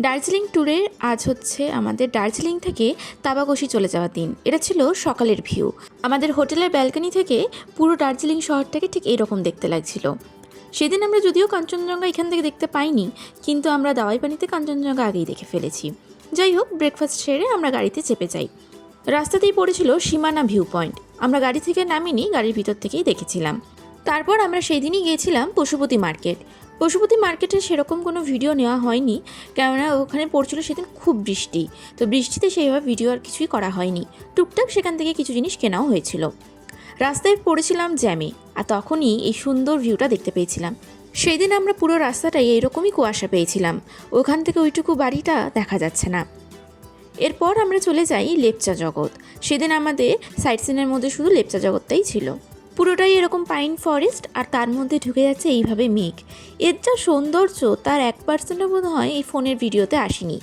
দার্জিলিং ট্যুরে আজ হচ্ছে আমাদের দার্জিলিং থেকে তাবাকশি চলে যাওয়ার দিন। এটা ছিল সকালের ভিউ। আমাদের হোটেলের ব্যালকনি থেকে পুরো দার্জিলিং শহরটাকে ঠিক এইরকম দেখতে লাগছিল। সেদিন আমরা যদিও কাঞ্চনজঙ্ঘা এখান থেকে দেখতে পাইনি, কিন্তু আমরা দাওয়াইপানিতে কাঞ্চনজঙ্ঘা আগেই দেখে ফেলেছি। যাই হোক, ব্রেকফাস্ট সেরে আমরা গাড়িতে চেপে যাই। রাস্তাতেই পড়েছিল সীমানা ভিউ পয়েন্ট। আমরা গাড়ি থেকে নামিনি, গাড়ির ভিতর থেকেই দেখেছিলাম। তারপর আমরা সেই দিনই গিয়েছিলাম পশুপতি মার্কেট। পশুপতি মার্কেটে সেরকম কোনো ভিডিও নেওয়া হয়নি, কেননা ওখানে পড়ছিল সেদিন খুব বৃষ্টি। তো বৃষ্টিতে সেইভাবে ভিডিও আর কিছুই করা হয়নি। টুকটাক সেখান থেকে কিছু জিনিস কেনাও হয়েছিল। রাস্তায় পড়েছিলাম জ্যামে, আর তখনই এই সুন্দর ভিউটা দেখতে পেয়েছিলাম। সেই দিন আমরা পুরো রাস্তাটাই এরকমই কুয়াশা পেয়েছিলাম। ওখান থেকে ওইটুকু বাড়িটা দেখা যাচ্ছে না। এরপর আমরা চলে যাই লেপচা জগৎ। সেদিন আমাদের সাইট সিনের মধ্যে শুধু লেপচা জগৎটাই ছিল। পুরোটাই এরকম পাইন ফরেস্ট, আর তার মধ্যে ঢুকে যাচ্ছে এইভাবে মেঘ। এর যা সৌন্দর্য, তার 1% বোধ হয় এই ফোনের ভিডিওতে আসেনি।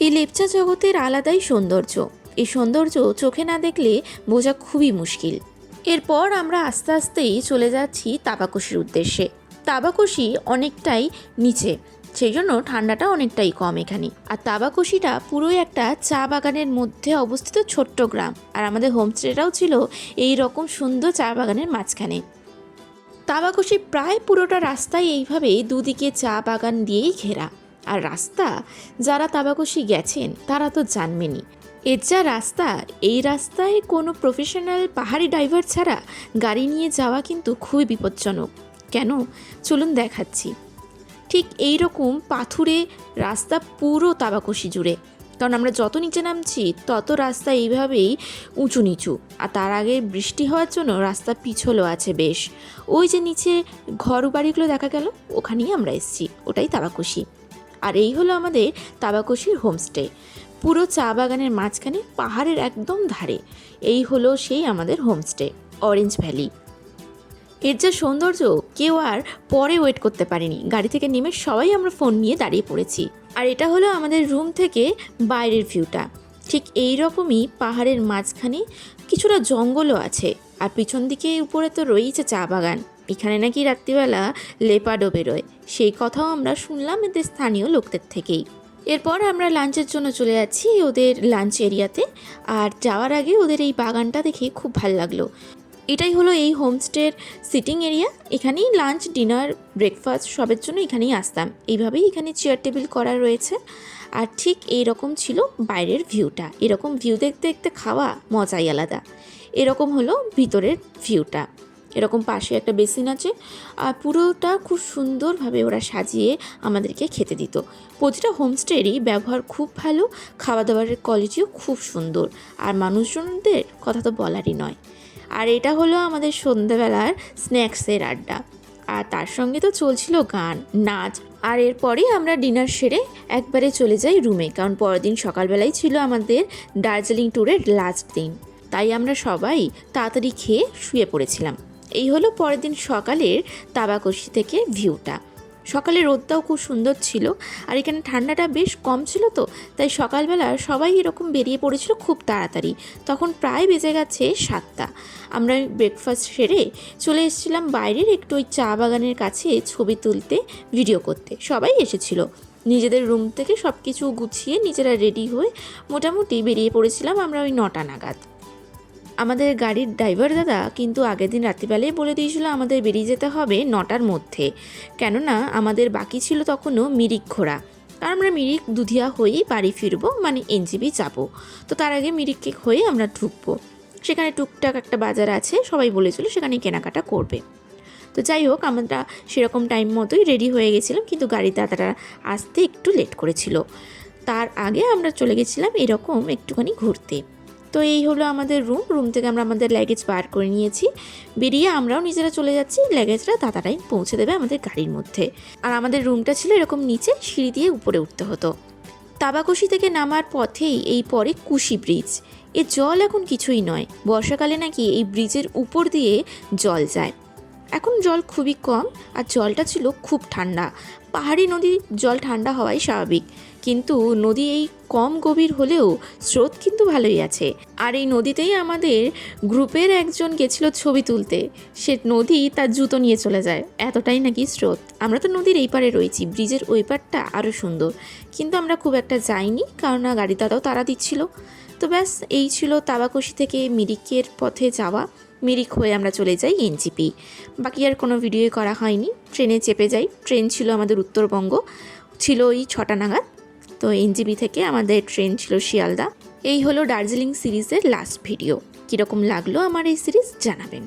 এই লেপচা জগতের আলাদাই সৌন্দর্য। এই সৌন্দর্য চোখে না দেখলে বোঝা খুবই মুশকিল। এরপর আমরা আস্তে আস্তেই চলে যাচ্ছি তাবাকশির উদ্দেশ্যে। তাবাকশি অনেকটাই নিচে, সেই জন্য ঠান্ডাটা অনেকটাই কম এখানে। আর তাবাকশিটা পুরোই একটা চা বাগানের মধ্যে অবস্থিত ছোট্ট গ্রাম। আর আমাদের হোমস্টেটাও ছিল এই রকম সুন্দর চা বাগানের মাঝখানে। তাবাকশি প্রায় পুরোটা রাস্তায় এইভাবেই দুদিকে চা বাগান দিয়েই ঘেরা। আর রাস্তা, যারা তাবাকশি গেছেন তারা তো জানবেনই, এর যা রাস্তা, এই রাস্তায় কোনো প্রফেশনাল পাহাড়ি ড্রাইভার ছাড়া গাড়ি নিয়ে যাওয়া কিন্তু খুবই বিপজ্জনক। কেন, চলুন দেখাচ্ছি। ঠিক এই রকম পাথুরে রাস্তা পুরো তাবাকশি জুড়ে। কারণ আমরা যত নিচে নামছি তত রাস্তা এইভাবেই উঁচু নিচু। আর তার আগে বৃষ্টি হওয়ার জন্য রাস্তা পিছলও আছে বেশ। ওই যে নিচে ঘর বাড়িগুলো দেখা গেল, ওখানেই আমরা এসেছি, ওটাই তাবাকশি। আর এই হলো আমাদের তাবাকশির হোমস্টে, পুরো চা বাগানের মাঝখানে পাহাড়ের একদম ধারে। এই হলো সেই আমাদের হোমস্টে, অরেঞ্জ ভ্যালি। এর যা সৌন্দর্য, কেউ আর পরে ওয়েট করতে পারেনি। গাড়ি থেকে নেমে সবাই আমরা ফোন নিয়ে দাঁড়িয়ে পড়েছি। আর এটা হলো আমাদের রুম থেকে বাইরের ভিউটা। ঠিক এই রকমই পাহাড়ের মাঝখানে কিছুটা জঙ্গলও আছে। আর পিছন দিকে উপরে তো রয়েছে চা বাগান। এখানে নাকি রাত্রিবেলা লেপার্ডও বেরোয়, সেই কথাও আমরা শুনলাম এদের স্থানীয় লোকদের থেকেই। এরপর আমরা লাঞ্চের জন্য চলে যাচ্ছি ওদের লাঞ্চ এরিয়াতে। আর যাওয়ার আগে ওদের এই বাগানটা দেখে খুব ভালো লাগলো। এটাই হলো এই হোমস্টের সিটিং এরিয়া। এখানেই লাঞ্চ, ডিনার, ব্রেকফাস্ট সবের জন্য এখানেই আসতাম। এইভাবেই এখানে চেয়ার টেবিল করা রয়েছে। আর ঠিক এই রকম ছিল বাইরের ভিউটা। এরকম ভিউ দেখতে দেখতে খাওয়া মজাই আলাদা। এরকম হলো ভিতরের ভিউটা। এরকম পাশে একটা বেসিন আছে। আর পুরোটা খুব সুন্দরভাবে ওরা সাজিয়ে আমাদেরকে খেতে দিত। প্রতিটা হোমস্টেরই ব্যবহার খুব ভালো, খাওয়া দাওয়ারের কোয়ালিটিও খুব সুন্দর। আর মানুষজনদের কথা তো বলারই নয়। আর এটা হলো আমাদের সন্ধ্যাবেলার স্ন্যাক্সের আড্ডা। আর তার সঙ্গে তো চলছিল গান, নাচ। আর এরপরেই আমরা ডিনার সেরে একবারে চলে যাই রুমে, কারণ পরের দিন সকালবেলাই ছিল আমাদের দার্জিলিং ট্যুরের লাস্ট দিন। তাই আমরা সবাই তাড়াতাড়ি খেয়ে শুয়ে পড়েছিলাম। এই হলো পরের দিন সকালের তাবাকশি থেকে ভিউটা। সকালে রোদটাও খুব সুন্দর ছিল। আর এখানে ঠান্ডাটা বেশ কম ছিল, তো তাই সকালবেলা সবাই এরকম বেরিয়ে পড়েছিল খুব তাড়াতাড়ি। তখন প্রায় বেজে গেছে 7টা। আমরা ব্রেকফাস্ট সেরে চলে এসেছিলাম বাইরের একটু ওই চা বাগানের কাছে ছবি তুলতে, ভিডিও করতে। সবাই এসেছিল। নিজেদের রুম থেকে সব কিছু গুছিয়ে নিজেরা রেডি হয়ে মোটামুটি বেরিয়ে পড়েছিলাম আমরা ওই 9টা নাগাদ। আমাদের গাড়ির ড্রাইভার দাদা কিন্তু আগের দিন রাত্রিবেলায় বলে দিয়েছিল আমাদের বেরিয়ে যেতে হবে 9টার মধ্যে, কেননা আমাদের বাকি ছিল তখনও মিরিক ঘোরা। আর আমরা মিরিক দুধিয়া হয়েই বাড়ি ফিরবো, মানে এনজিবি যাবো। তো তার আগে মিরিককে হয়ে আমরা ঢুকবো। সেখানে টুকটাক একটা বাজার আছে, সবাই বলেছিল সেখানে কেনাকাটা করবে। তো যাই হোক, আমরা সেরকম টাইম মতোই রেডি হয়ে গেছিলাম, কিন্তু গাড়ি দাদাটা আসতে একটু লেট করেছিল। তার আগে আমরা চলে গেছিলাম এরকম একটুখানি ঘুরতে। তো এই হলো আমাদের রুম থেকে আমরা আমাদের লাগেজ বার করে নিয়েছি। বেরিয়ে আমরাও নিজেরা চলে যাচ্ছি। লাগেজটা দাদাটাই পৌঁছে দেবে আমাদের গাড়ির মধ্যে। আর আমাদের রুমটা ছিল এরকম নিচে সিঁড়ি দিয়ে উপরে উঠতে হতো। তাবাকশি থেকে নামার পথেই এই পরে কুশি ব্রিজ। এর জল এখন কিছুই নয়, বর্ষাকালে নাকি এই ব্রিজের উপর দিয়ে জল যায়। এখন জল খুবই কম, আর জলটা ছিল খুব ঠান্ডা। পাহাড়ি নদীর জল ঠান্ডা হওয়াই স্বাভাবিক, কিন্তু নদী এই কম গভীর হলেও স্রোত কিন্তু ভালোই আছে। আর এই নদীতেই আমাদের গ্রুপের একজন গেছিল ছবি তুলতে, সে নদী তার জুতো নিয়ে চলে যায়, এতটাই নাকি স্রোত। আমরা তো নদীর এই পারে রয়েছি, ব্রিজের ওই পারটা আরও সুন্দর, কিন্তু আমরা খুব একটা যাইনি, কারণ গাড়ি দাদাও তাড়া দিচ্ছিল। তো ব্যাস, এই ছিল তাবাকশি থেকে মিরিকের পথে যাওয়া। মিরিক হয়ে আমরা চলে যাই এনজিপি। বাকি আর কোনো ভিডিও করা হয়নি। ট্রেনে চেপে যাই, ট্রেন ছিল আমাদের উত্তরবঙ্গ, ছিল ওই 6টা নাগাদ। তো এনজিপি থেকে আমাদের ট্রেন ছিল শিয়ালদা। এই হলো দার্জিলিং সিরিজের লাস্ট ভিডিও। কীরকম লাগলো আমার এই সিরিজ জানাবেন।